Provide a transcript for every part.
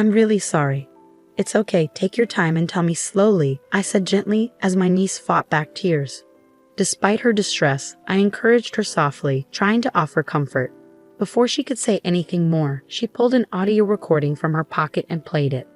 I'm really sorry. It's okay, take your time and tell me slowly, I said gently as my niece fought back tears. Despite her distress, I encouraged her softly, trying to offer comfort. Before she could say anything more, she pulled an audio recording from her pocket and played it.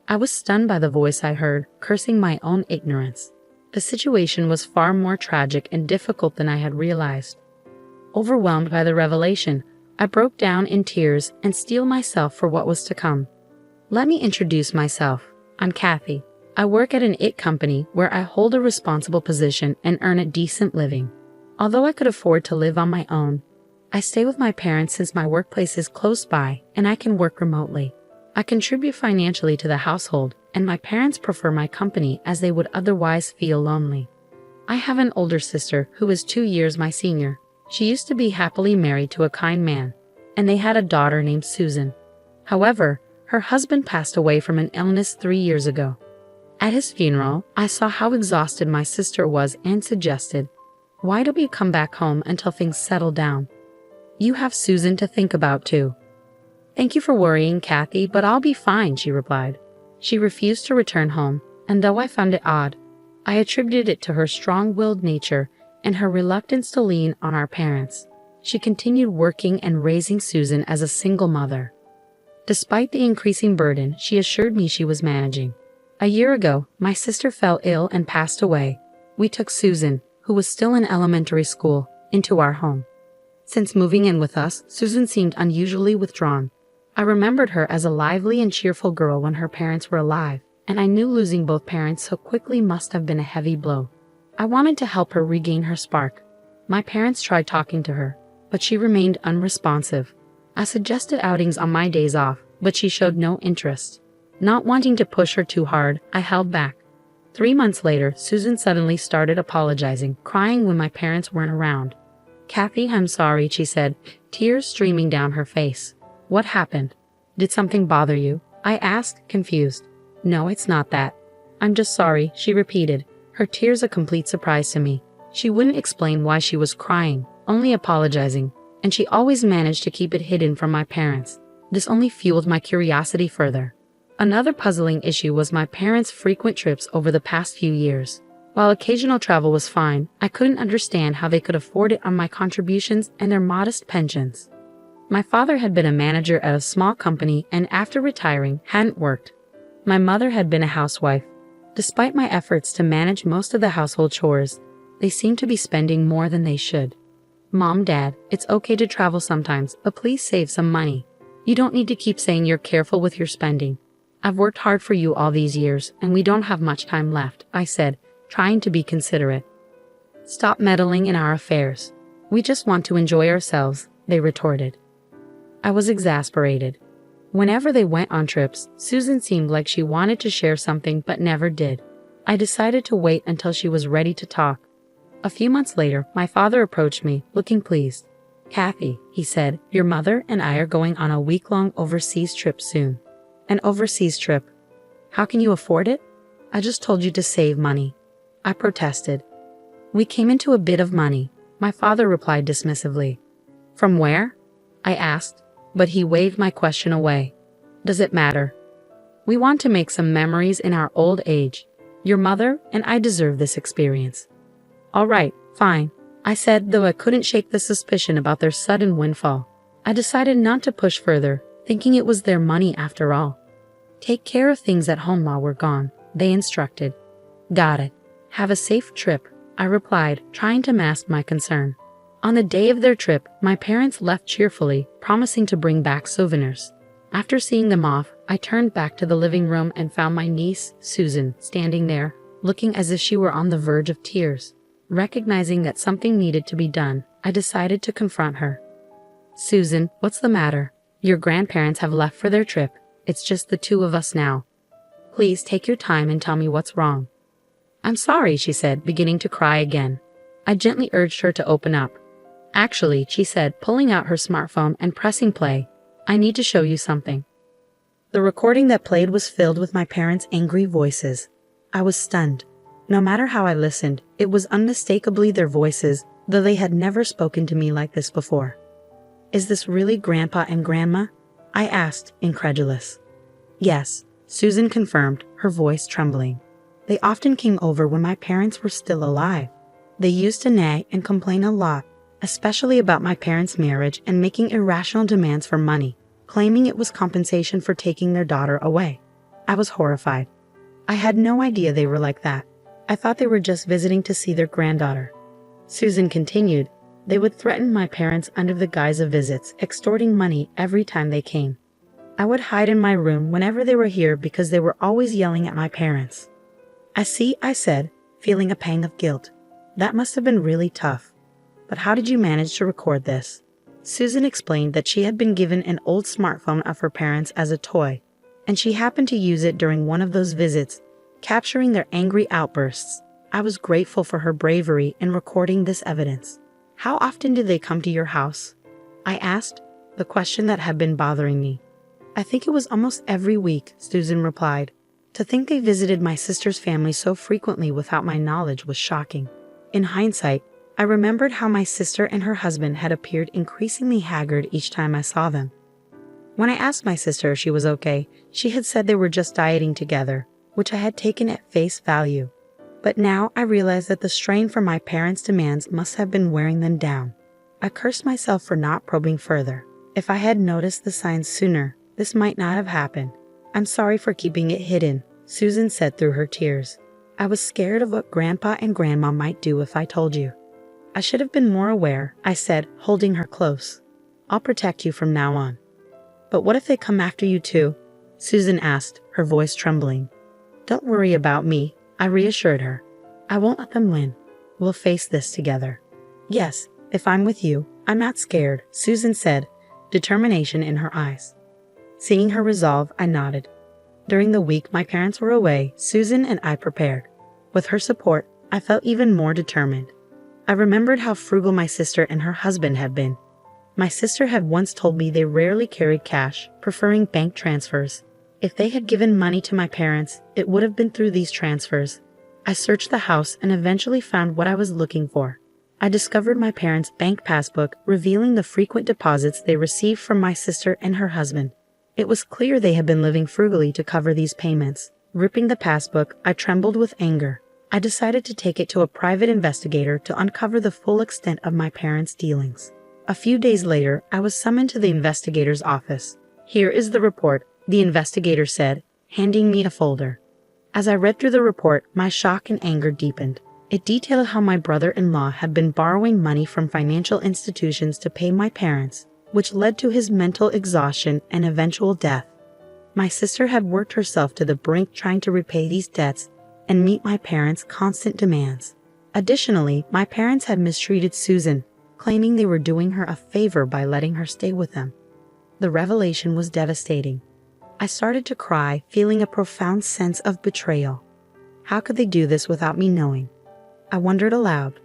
I was stunned by the voice I heard, cursing my own ignorance. The situation was far more tragic and difficult than I had realized. Overwhelmed by the revelation, I broke down in tears and steeled myself for what was to come. Let me introduce myself. I'm Kathy. I work at an IT company where I hold a responsible position and earn a decent living. Although I could afford to live on my own, I stay with my parents since my workplace is close by and I can work remotely. I contribute financially to the household, and my parents prefer my company as they would otherwise feel lonely. I have an older sister who is 2 years my senior. She used to be happily married to a kind man, and they had a daughter named Susan. However, her husband passed away from an illness 3 years ago. At his funeral, I saw how exhausted my sister was and suggested, "Why don't we come back home until things settle down? You have Susan to think about too." "Thank you for worrying, Kathy, but I'll be fine," she replied. She refused to return home, and though I found it odd, I attributed it to her strong-willed nature and her reluctance to lean on our parents. She continued working and raising Susan as a single mother. Despite the increasing burden, she assured me she was managing. A year ago, my sister fell ill and passed away. We took Susan, who was still in elementary school, into our home. Since moving in with us, Susan seemed unusually withdrawn. I remembered her as a lively and cheerful girl when her parents were alive, and I knew losing both parents so quickly must have been a heavy blow. I wanted to help her regain her spark. My parents tried talking to her, but she remained unresponsive. I suggested outings on my days off, but she showed no interest. Not wanting to push her too hard, I held back. 3 months later, Susan suddenly started apologizing, crying when my parents weren't around. "Kathy, I'm sorry," she said, tears streaming down her face. "What happened? Did something bother you?" I asked, confused. "No, it's not that. I'm just sorry," she repeated, her tears a complete surprise to me. She wouldn't explain why she was crying, only apologizing, and she always managed to keep it hidden from my parents. This only fueled my curiosity further. Another puzzling issue was my parents' frequent trips over the past few years. While occasional travel was fine, I couldn't understand how they could afford it on my contributions and their modest pensions. My father had been a manager at a small company and after retiring hadn't worked. My mother had been a housewife. Despite my efforts to manage most of the household chores, they seemed to be spending more than they should. "Mom, Dad, it's okay to travel sometimes, but please save some money. You don't need to keep saying you're careful with your spending. I've worked hard for you all these years, and we don't have much time left," I said, trying to be considerate. "Stop meddling in our affairs. We just want to enjoy ourselves," they retorted. I was exasperated. Whenever they went on trips, Susan seemed like she wanted to share something but never did. I decided to wait until she was ready to talk. A few months later, my father approached me, looking pleased. "Kathy," he said, "your mother and I are going on a week-long overseas trip soon." "An overseas trip? How can you afford it?" "I just told you to save money," I protested. "We came into a bit of money," my father replied dismissively. "From where?" I asked, but he waved my question away. "Does it matter? We want to make some memories in our old age. Your mother and I deserve this experience." "All right, fine," I said, though I couldn't shake the suspicion about their sudden windfall. I decided not to push further, thinking it was their money after all. "Take care of things at home while we're gone," they instructed. "Got it. Have a safe trip," I replied, trying to mask my concern. On the day of their trip, my parents left cheerfully, promising to bring back souvenirs. After seeing them off, I turned back to the living room and found my niece, Susan, standing there, looking as if she were on the verge of tears. Recognizing that something needed to be done, I decided to confront her. "Susan, what's the matter? Your grandparents have left for their trip. It's just the two of us now. Please take your time and tell me what's wrong." "I'm sorry," she said, beginning to cry again. I gently urged her to open up. "Actually," she said, pulling out her smartphone and pressing play, "I need to show you something." The recording that played was filled with my parents' angry voices. I was stunned. No matter how I listened, it was unmistakably their voices, though they had never spoken to me like this before. "Is this really Grandpa and Grandma?" I asked, incredulous. Yes, Susan confirmed, her voice trembling. They often came over when my parents were still alive. They used to nag and complain a lot, especially about my parents' marriage and making irrational demands for money, claiming it was compensation for taking their daughter away. I was horrified. I had no idea they were like that. I thought they were just visiting to see their granddaughter. Susan continued, they would threaten my parents under the guise of visits, extorting money every time they came. I would hide in my room whenever they were here because they were always yelling at my parents. I see, I said, feeling a pang of guilt. That must have been really tough. But how did you manage to record this? Susan explained that she had been given an old smartphone of her parents as a toy, and she happened to use it during one of those visits, capturing their angry outbursts. I was grateful for her bravery in recording this evidence. How often did they come to your house? I asked, the question that had been bothering me. I think it was almost every week, Susan replied. To think they visited my sister's family so frequently without my knowledge was shocking. In hindsight, I remembered how my sister and her husband had appeared increasingly haggard each time I saw them. When I asked my sister if she was okay, she had said they were just dieting together, which I had taken at face value. But now I realized that the strain from my parents' demands must have been wearing them down. I cursed myself for not probing further. If I had noticed the signs sooner, this might not have happened. I'm sorry for keeping it hidden, Susan said through her tears. I was scared of what Grandpa and Grandma might do if I told you. I should have been more aware, I said, holding her close. I'll protect you from now on. But what if they come after you too? Susan asked, her voice trembling. Don't worry about me, I reassured her. I won't let them win. We'll face this together. Yes, if I'm with you, I'm not scared, Susan said, determination in her eyes. Seeing her resolve, I nodded. During the week my parents were away, Susan and I prepared. With her support, I felt even more determined. I remembered how frugal my sister and her husband had been. My sister had once told me they rarely carried cash, preferring bank transfers. If they had given money to my parents, it would have been through these transfers. I searched the house and eventually found what I was looking for. I discovered my parents' bank passbook, revealing the frequent deposits they received from my sister and her husband. It was clear they had been living frugally to cover these payments. Ripping the passbook, I trembled with anger. I decided to take it to a private investigator to uncover the full extent of my parents' dealings. A few days later, I was summoned to the investigator's office. Here is the report, the investigator said, handing me a folder. As I read through the report, my shock and anger deepened. It detailed how my brother-in-law had been borrowing money from financial institutions to pay my parents, which led to his mental exhaustion and eventual death. My sister had worked herself to the brink trying to repay these debts and meet my parents' constant demands. Additionally, my parents had mistreated Susan, claiming they were doing her a favor by letting her stay with them. The revelation was devastating. I started to cry, feeling a profound sense of betrayal. How could they do this without me knowing? I wondered aloud.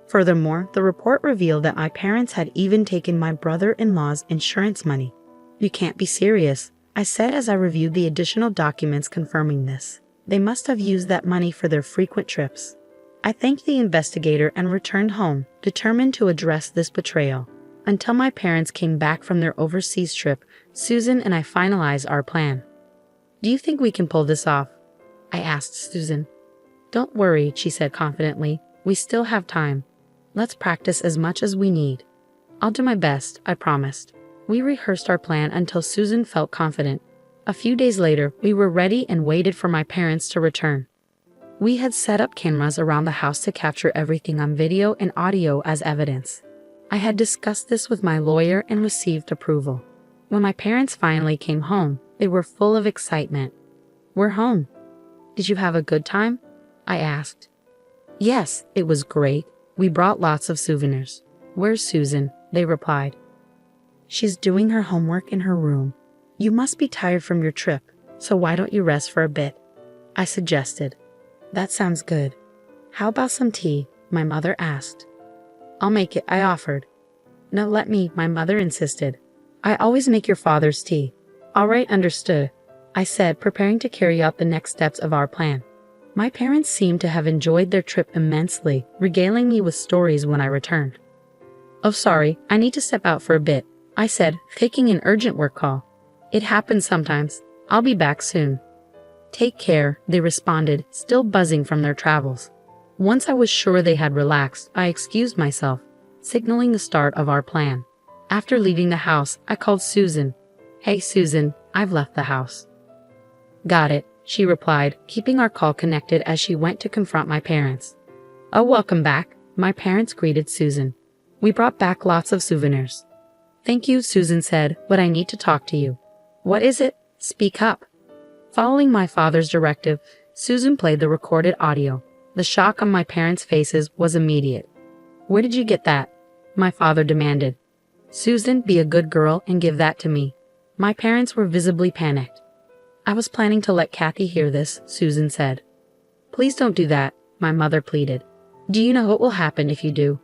Furthermore, the report revealed that my parents had even taken my brother-in-law's insurance money. You can't be serious, I said as I reviewed the additional documents confirming this. They must have used that money for their frequent trips. I thanked the investigator and returned home, determined to address this betrayal. Until my parents came back from their overseas trip, Susan and I finalized our plan. Do you think we can pull this off? I asked Susan. Don't worry, she said confidently. We still have time. Let's practice as much as we need. I'll do my best, I promised. We rehearsed our plan until Susan felt confident. A few days later, we were ready and waited for my parents to return. We had set up cameras around the house to capture everything on video and audio as evidence. I had discussed this with my lawyer and received approval. When my parents finally came home, they were full of excitement. We're home. Did you have a good time? I asked. Yes, it was great. We brought lots of souvenirs. Where's Susan? They replied. She's doing her homework in her room. You must be tired from your trip, so why don't you rest for a bit? I suggested. That sounds good. How about some tea? My mother asked. I'll make it, I offered. No, let me, my mother insisted. I always make your father's tea. All right, understood, I said, preparing to carry out the next steps of our plan. My parents seemed to have enjoyed their trip immensely, regaling me with stories when I returned. Oh, sorry, I need to step out for a bit, I said, taking an urgent work call. It happens sometimes. I'll be back soon. Take care, they responded, still buzzing from their travels. Once I was sure they had relaxed, I excused myself, signaling the start of our plan. After leaving the house, I called Susan. Hey Susan, I've left the house. Got it, she replied, keeping our call connected as she went to confront my parents. Oh, welcome back, my parents greeted Susan. We brought back lots of souvenirs. Thank you, Susan said, but I need to talk to you. What is it? Speak up. Following my father's directive, Susan played the recorded audio. The shock on my parents' faces was immediate. Where did you get that? My father demanded. Susan, be a good girl and give that to me. My parents were visibly panicked. I was planning to let Kathy hear this, Susan said. Please don't do that, my mother pleaded. Do you know what will happen if you do?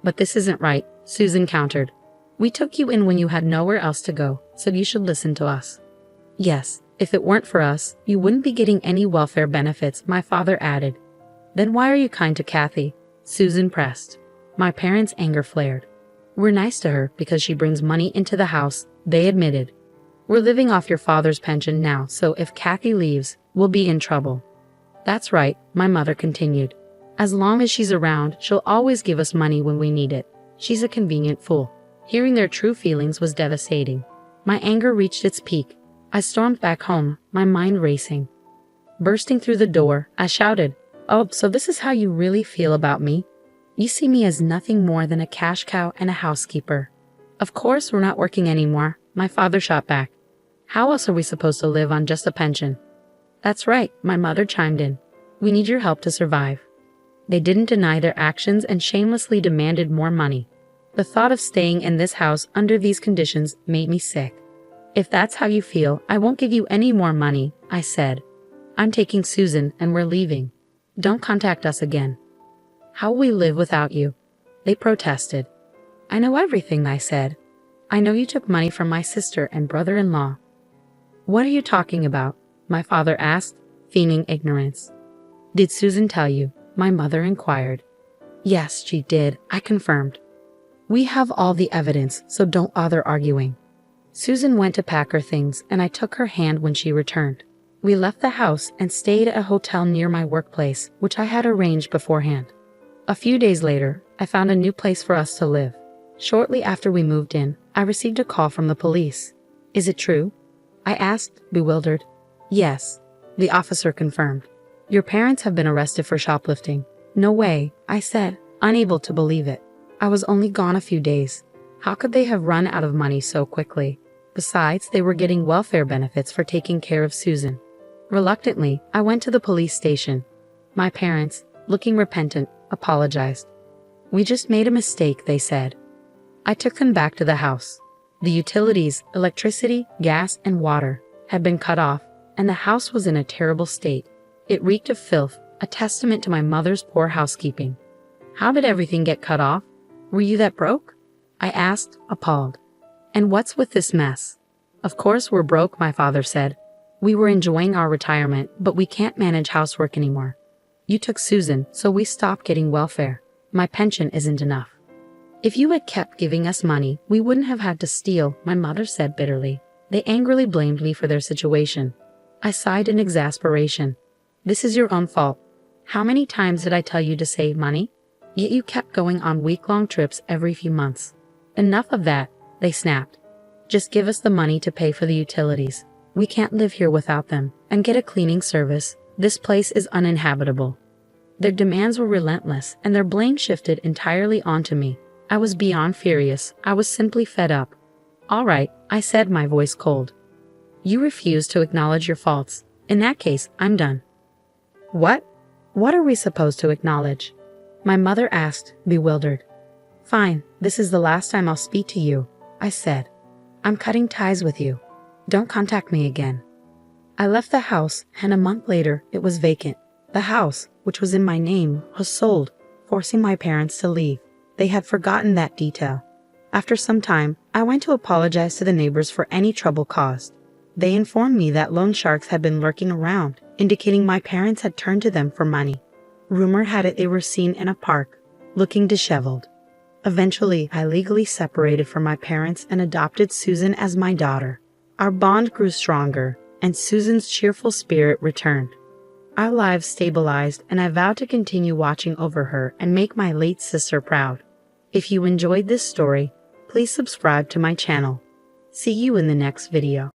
But this isn't right, Susan countered. We took you in when you had nowhere else to go, so you should listen to us. Yes, if it weren't for us, you wouldn't be getting any welfare benefits, my father added. Then why are you kind to Kathy? Susan pressed. My parents' anger flared. We're nice to her because she brings money into the house, they admitted. We're living off your father's pension now, so if Kathy leaves, we'll be in trouble. That's right, my mother continued. As long as she's around, she'll always give us money when we need it. She's a convenient fool. Hearing their true feelings was devastating. My anger reached its peak. I stormed back home, my mind racing. Bursting through the door, I shouted, Oh, so this is how you really feel about me? You see me as nothing more than a cash cow and a housekeeper. Of course we're not working anymore, my father shot back. How else are we supposed to live on just a pension? That's right, my mother chimed in. We need your help to survive. They didn't deny their actions and shamelessly demanded more money. The thought of staying in this house under these conditions made me sick. If that's how you feel, I won't give you any more money, I said. I'm taking Susan and we're leaving. Don't contact us again. How will we live without you? They protested. I know everything, I said. I know you took money from my sister and brother-in-law. What are you talking about? My father asked, feigning ignorance. Did Susan tell you? My mother inquired. Yes, she did, I confirmed. We have all the evidence, so don't bother arguing. Susan went to pack her things, and I took her hand when she returned. We left the house and stayed at a hotel near my workplace, which I had arranged beforehand. A few days later, I found a new place for us to live. Shortly after we moved in, I received a call from the police. Is it true? I asked, bewildered. Yes, the officer confirmed. Your parents have been arrested for shoplifting. No way, I said, unable to believe it. I was only gone a few days. How could they have run out of money so quickly? Besides, they were getting welfare benefits for taking care of Susan. Reluctantly, I went to the police station. My parents, looking repentant, apologized. We just made a mistake, they said. I took them back to the house. The utilities, electricity, gas, and water had been cut off, and the house was in a terrible state. It reeked of filth, a testament to my mother's poor housekeeping. How did everything get cut off? Were you that broke? I asked, appalled. And what's with this mess? Of course we're broke, my father said. We were enjoying our retirement, but we can't manage housework anymore. You took Susan, so we stopped getting welfare. My pension isn't enough. If you had kept giving us money, we wouldn't have had to steal, my mother said bitterly. They angrily blamed me for their situation. I sighed in exasperation. This is your own fault. How many times did I tell you to save money? Yet you kept going on week-long trips every few months. Enough of that, they snapped. Just give us the money to pay for the utilities. We can't live here without them, and get a cleaning service. This place is uninhabitable. Their demands were relentless, and their blame shifted entirely onto me. I was beyond furious. I was simply fed up. All right, I said, my voice cold. You refuse to acknowledge your faults. In that case, I'm done. What? What are we supposed to acknowledge? My mother asked, bewildered. Fine, this is the last time I'll speak to you, I said. I'm cutting ties with you. Don't contact me again. I left the house, and a month later, it was vacant. The house, which was in my name, was sold, forcing my parents to leave. They had forgotten that detail. After some time, I went to apologize to the neighbors for any trouble caused. They informed me that loan sharks had been lurking around, indicating my parents had turned to them for money. Rumor had it they were seen in a park, looking disheveled. Eventually, I legally separated from my parents and adopted Susan as my daughter. Our bond grew stronger, and Susan's cheerful spirit returned. Our lives stabilized, and I vowed to continue watching over her and make my late sister proud. If you enjoyed this story, please subscribe to my channel. See you in the next video.